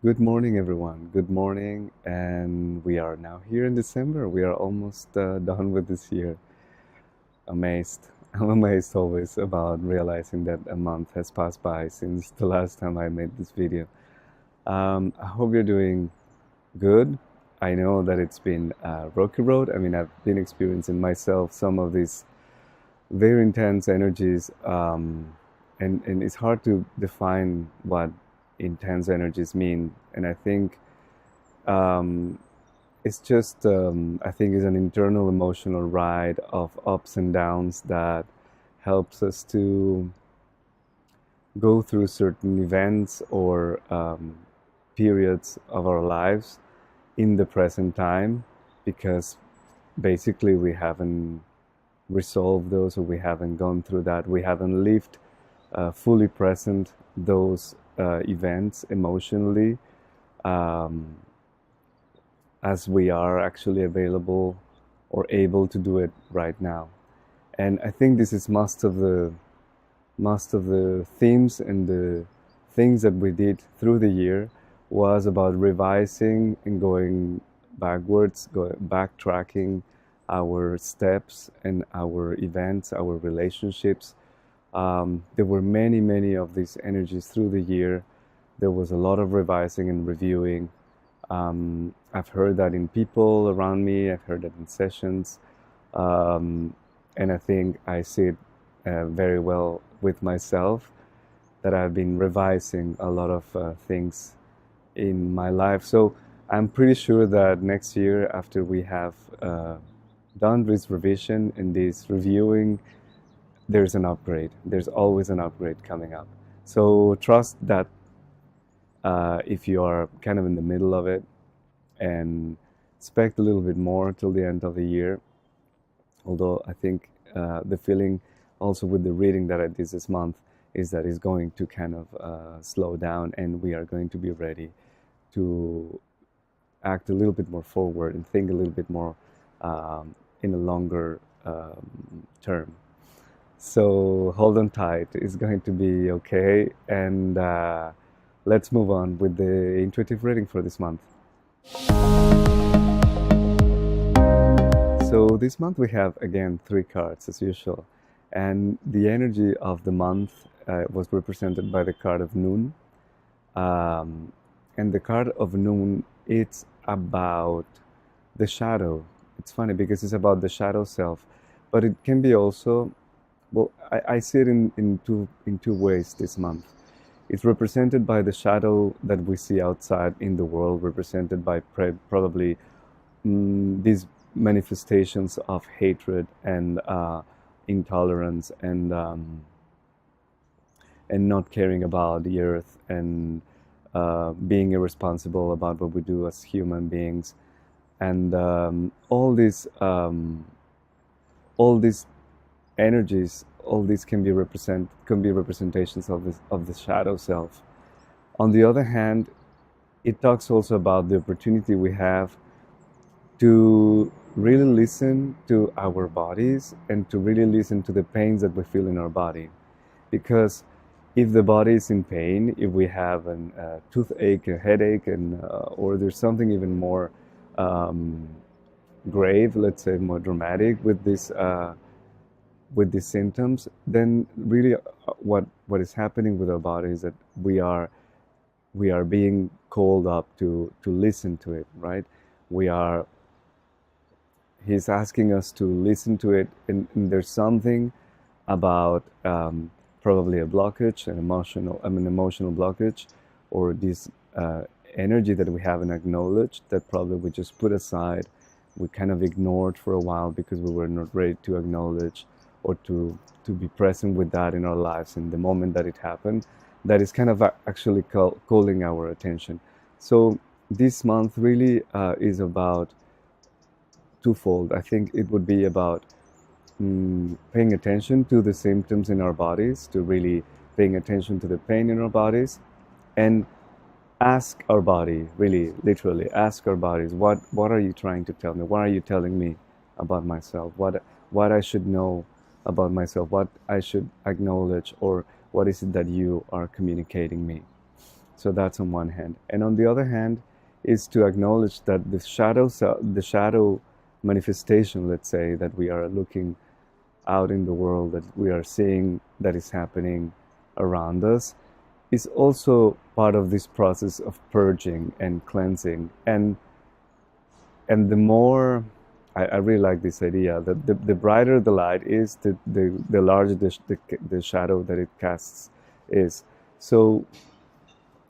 Good morning, everyone. Good morning, and we are now here in December. We are almost done with this year. Amazed. I'm amazed always about realizing that a month has passed by since the last time I made this video. I hope you're doing good. I know that it's been a rocky road. I mean, I've been experiencing myself some of these very intense energies, and it's hard to define what intense energies mean. And I think um, it's just I think it's an internal emotional ride of ups and downs that helps us to go through certain events or periods of our lives in the present time, because basically we haven't resolved those, or we haven't gone through that, we haven't lived fully present those events emotionally, um, as we are actually available or able to do it right now. And I think this is most of the themes and the things that we did through the year was about revising and going backwards, backtracking our steps and our events, our relationships. There were many, many of these energies through the year. There was a lot of revising and reviewing. I've heard that in people around me, I've heard that in sessions, um, and I think I see it very well with myself, that I've been revising a lot of things in my life. So I'm pretty sure that next year, after we have done this revision and this reviewing, there's an upgrade. There's always an upgrade coming up. So trust that if you are kind of in the middle of it, and expect a little bit more till the end of the year. Although I think the feeling also with the reading that I did this month is that it's going to kind of slow down, and we are going to be ready to act a little bit more forward and think a little bit more in a longer term. So hold on tight. It's going to be okay. And let's move on with the intuitive reading for this month. So this month we have again three cards as usual, and the energy of the month was represented by the card of Noon, um, and the card of Noon, it's about the shadow. It's funny because it's about the shadow self, but it can be also, well, I see it in two ways this month. It's represented by the shadow that we see outside in the world, represented by probably these manifestations of hatred and intolerance and not caring about the earth, and being irresponsible about what we do as human beings, and all these energies, all these can be representations of the shadow self. On the other hand, it talks also about the opportunity we have to really listen to our bodies and to really listen to the pains that we feel in our body. Because if the body is in pain, if we have a toothache, a headache, or there's something even more um, grave, let's say more dramatic with these symptoms, then really what is happening with our body is that we are being called up to listen to it, right? We are He's asking us to listen to it, and there's something about probably a blockage, an emotional blockage, or this energy that we haven't acknowledged, that probably we just put aside, we kind of ignored for a while because we were not ready to acknowledge or to be present with that in our lives in the moment that it happened. That is kind of actually calling our attention. So this month really is about twofold. I think it would be about paying attention to the symptoms in our bodies, to really paying attention to the pain in our bodies, and ask our body, really, literally, ask our bodies, what are you trying to tell me? What are you telling me about myself? What I should know about myself? What I should acknowledge, or what is it that you are communicating me? So that's on one hand. And on the other hand, is to acknowledge that the shadow manifestation, let's say, that we are looking out in the world, that we are seeing that is happening around us, is also part of this process of purging and cleansing. And the more I really like this idea that the brighter the light is, the larger the shadow that it casts is. So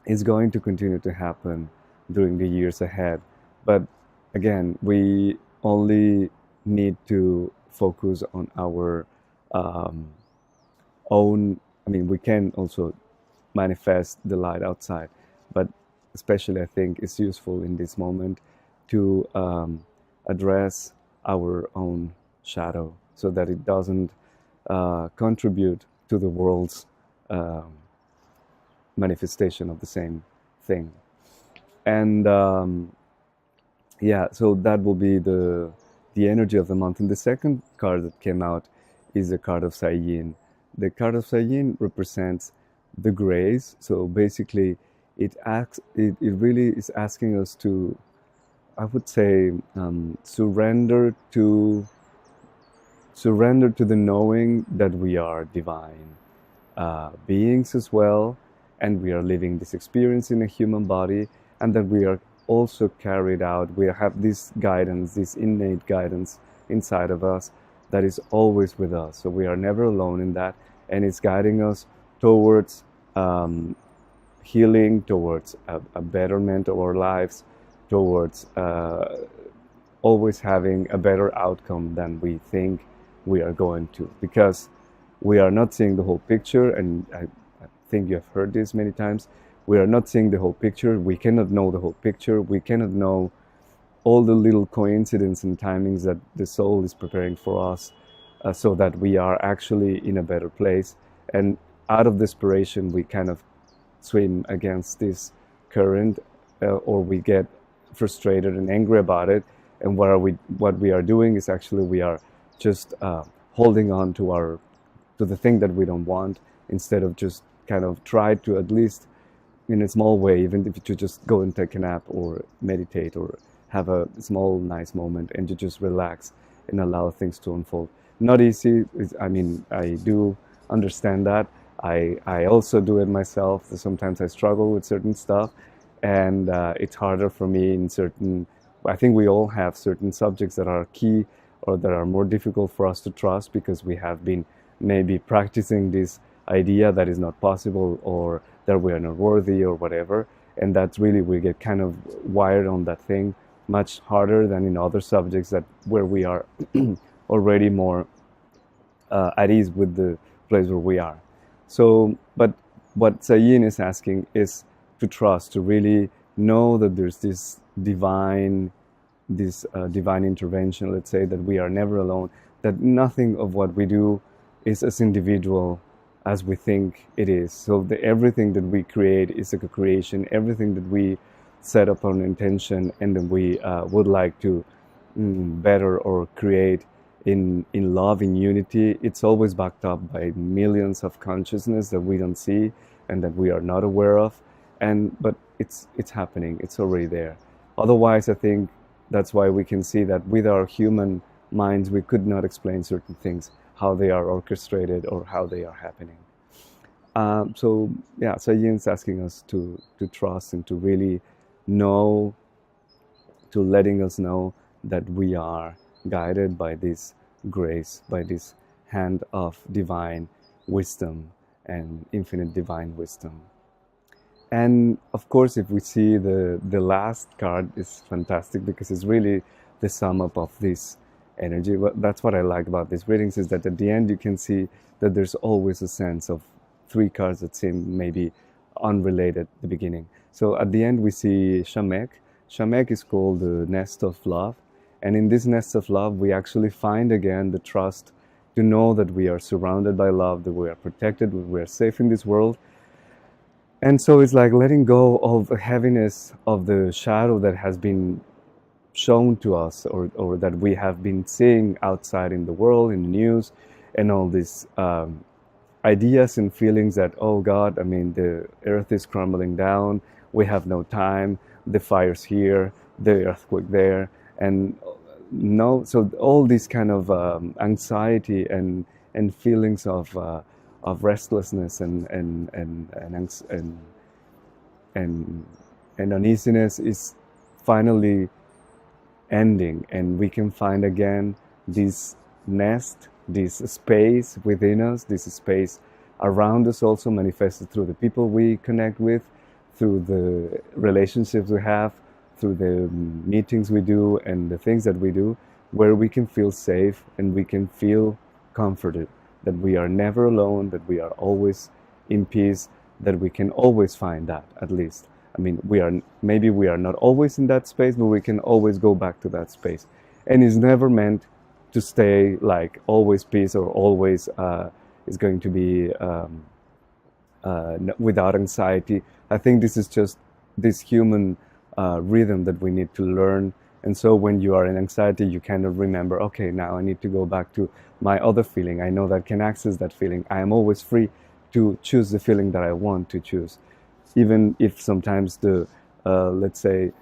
it's going to continue to happen during the years ahead. But again, we only need to focus on our um, own. I mean, we can also manifest the light outside, but especially I think it's useful in this moment to address our own shadow so that it doesn't contribute to the world's um, manifestation of the same thing. And yeah, so that will be the energy of the month. And the second card that came out is the card of Sayin. The card of Sayin represents the grace. So basically, it really is asking us to, I would say, surrender to the knowing that we are divine beings as well, and we are living this experience in a human body, and that we are also carried out. We have this guidance, this innate guidance inside of us that is always with us. So we are never alone in that, and it's guiding us towards healing, towards a betterment of our lives, towards always having a better outcome than we think we are going to, because we are not seeing the whole picture. And I think you have heard this many times. We are not seeing the whole picture. We cannot know the whole picture. We cannot know all the little coincidences and timings that the soul is preparing for us, so that we are actually in a better place. And out of desperation, we kind of swim against this current, or we get frustrated and angry about it. And what we are doing is actually we are just holding on to the thing that we don't want, instead of just kind of try to, at least in a small way, even if you just go and take a nap or meditate or have a small nice moment and you just relax and allow things to unfold. Not easy. I mean, I do understand that. I also do it myself. Sometimes I struggle with certain stuff, and it's harder for me in certain. I think we all have certain subjects that are key or that are more difficult for us to trust, because we have been maybe practicing this idea that is not possible, or that we are not worthy, or whatever. And that's really, we get kind of wired on that thing much harder than in other subjects that where we are already more at ease with the place where we are. So, but what Sayin is asking is to trust, to really know that there's this divine intervention, let's say, that we are never alone, that nothing of what we do is as individual as we think it is. So everything that we create is like a creation. Everything that we set up an intention and then we would like to better or create in love, in unity, it's always backed up by millions of consciousness that we don't see and that we are not aware of. But it's happening. It's already there. Otherwise, I think that's why we can see that with our human minds, we could not explain certain things, how they are orchestrated or how they are happening. So yeah, so Yin's asking us to trust and to really know, to letting us know that we are guided by this grace, by this hand of divine wisdom and infinite divine wisdom. And of course, if we see the last card is fantastic, because it's really the sum up of this energy. That's what I like about these readings, is that at the end you can see that there's always a sense of three cards that seem maybe unrelated at the beginning. So at the end we see Shamek. Shamek is called the nest of love. And in this nest of love, we actually find again the trust to know that we are surrounded by love, that we are protected, that we are safe in this world. And so it's like letting go of the heaviness of the shadow that has been shown to us, or that we have been seeing outside in the world, in the news, and all this ideas and feelings that, oh God, I mean, the earth is crumbling down, we have no time, the fire's here, the earthquake there, and no, so all these kind of anxiety and feelings of restlessness and and uneasiness is finally ending, and we can find again this nest, this space within us, this space around us, also manifested through the people we connect with, through the relationships we have, through the meetings we do and the things that we do, where we can feel safe and we can feel comforted, that we are never alone, that we are always in peace, that we can always find that, at least. I mean, maybe we are not always in that space, but we can always go back to that space. And it's never meant to stay like always peace or always is going to be without anxiety. I think this is just this human rhythm that we need to learn. And so when you are in anxiety, you kind of remember, okay, now I need to go back to my other feeling. I know that I can access that feeling. I am always free to choose the feeling that I want to choose. Even if sometimes the, let's say,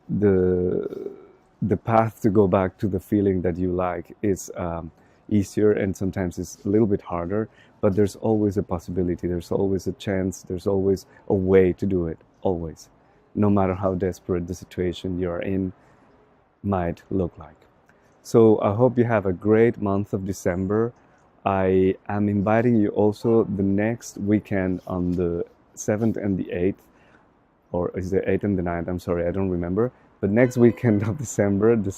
the path to go back to the feeling that you like is easier, and sometimes it's a little bit harder, but there's always a possibility, there's always a chance, there's always a way to do it, always, no matter how desperate the situation you're in might look like. So I hope you have a great month of December. I am inviting you also the next weekend on the 7th and the 8th, or is it 8th and the 9th? I'm sorry, I don't remember. But next weekend of December, the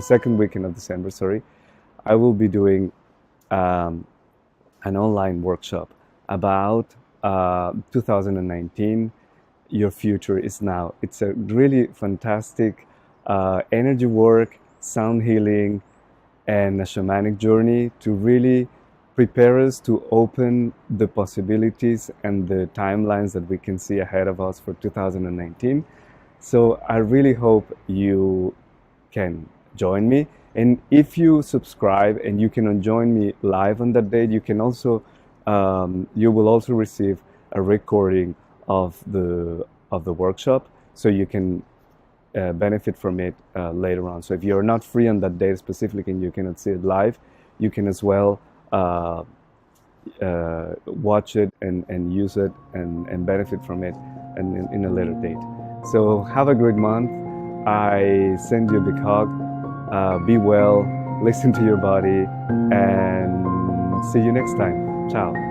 second weekend of December, sorry, I will be doing an online workshop about 2019. Your future is now. It's a really fantastic energy work, sound healing, and a shamanic journey to really prepare us to open the possibilities and the timelines that we can see ahead of us for 2019. So I really hope you can join me. And if you subscribe and you can join me live on that date, you can also you will also receive a recording of the workshop, so you can benefit from it later on. So if you're not free on that day specifically and you cannot see it live, you can as well watch it and use it and benefit from it and in a later date. So have a great month. I send you a big hug. Be well, listen to your body, and see you next time. Ciao.